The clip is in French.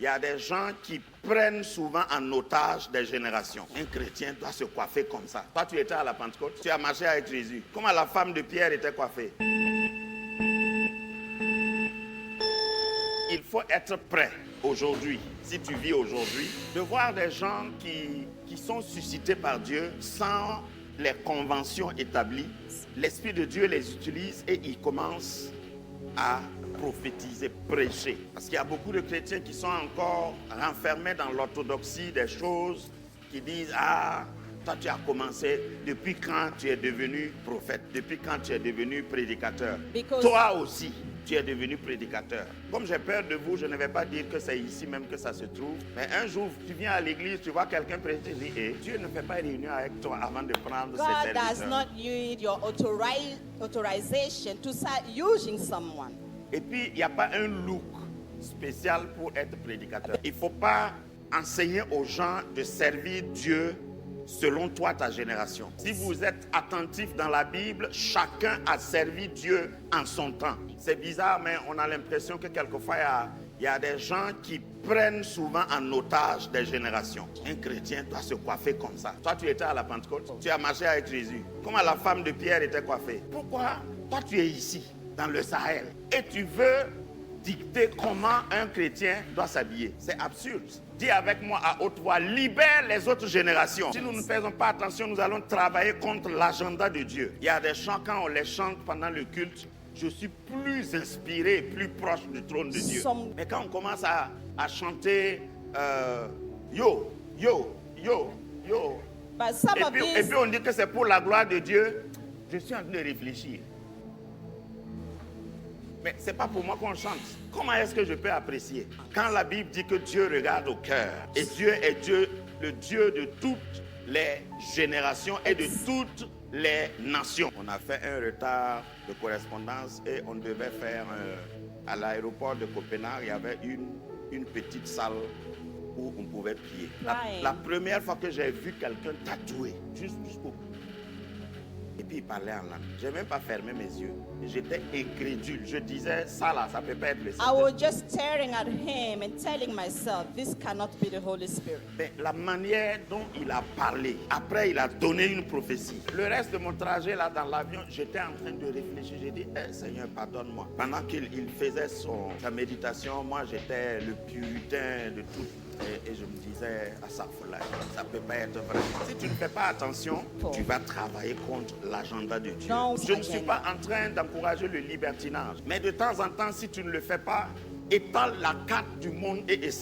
Il y a des gens qui prennent souvent en otage des générations. Un chrétien doit se coiffer comme ça. Toi, tu étais à la Pentecôte, tu as marché avec Jésus. Comment la femme de Pierre était coiffée? Il faut être prêt aujourd'hui, si tu vis aujourd'hui, de voir des gens qui sont suscités par Dieu sans les conventions établies. L'Esprit de Dieu les utilise et ils commencent à prophétiser, prêcher. Parce qu'il y a beaucoup de chrétiens qui sont encore renfermés dans l'orthodoxie des choses, qui disent « Ah, toi tu as commencé, depuis quand tu es devenu prophète, depuis quand tu es devenu prédicateur. Toi aussi, tu es devenu prédicateur. » Comme j'ai peur de vous, je ne vais pas dire que c'est ici même que ça se trouve. Mais un jour, tu viens à l'église, tu vois quelqu'un prêcher, tu dis, hey, Dieu ne fait pas réunion avec toi avant de prendre ses serviteurs. God does not need your authorization to start using someone. Et puis, il n'y a pas un look spécial pour être prédicateur. Il ne faut pas enseigner aux gens de servir Dieu selon toi, ta génération. Si vous êtes attentif dans la Bible, chacun a servi Dieu en son temps. C'est bizarre, mais on a l'impression que quelquefois, il y a des gens qui prennent souvent en otage des générations. Un chrétien doit se coiffer comme ça. Toi, tu étais à la Pentecôte, tu as marché avec Jésus. Comment la femme de Pierre était coiffée? Pourquoi toi, tu es ici, dans le Sahel, et tu veux dicter comment un chrétien doit s'habiller? C'est absurde. Dis avec moi à haute voix, libère les autres générations. Si nous ne faisons pas attention, nous allons travailler contre l'agenda de Dieu. Il y a des chants, quand on les chante pendant le culte, je suis plus inspiré, plus proche du trône de Dieu. Mais quand on commence à chanter yo, yo, yo, yo, et puis on dit que c'est pour la gloire de Dieu, je suis en train de réfléchir. Mais ce n'est pas pour moi qu'on chante. Comment est-ce que je peux apprécier? Quand la Bible dit que Dieu regarde au cœur, et Dieu est Dieu, le Dieu de toutes les générations et de toutes les nations. On a fait un retard de correspondance et on devait faire à l'aéroport de Copenhague, il y avait une petite salle où on pouvait prier. La première fois que j'ai vu quelqu'un tatoué, jusqu'au bout. Et puis il parlait en langue. Je n'ai même pas fermé mes yeux. J'étais incrédule. Je disais, ça là, ça ne peut pas être le Saint-Esprit. I was just staring at him and telling myself, this cannot be the Holy Spirit. Mais la manière dont il a parlé, après il a donné une prophétie. Le reste de mon trajet là dans l'avion, j'étais en train de réfléchir. J'ai dit, Seigneur, pardonne-moi. Pendant qu'il faisait sa méditation, moi j'étais le puritain de tout. Et je me disais, ça ne peut pas être vrai. Si tu ne fais pas attention, tu vas travailler contre l'agenda de Dieu. Je ne suis pas en train d'encourager le libertinage. Mais de temps en temps, si tu ne le fais pas, étale la carte du monde et essaie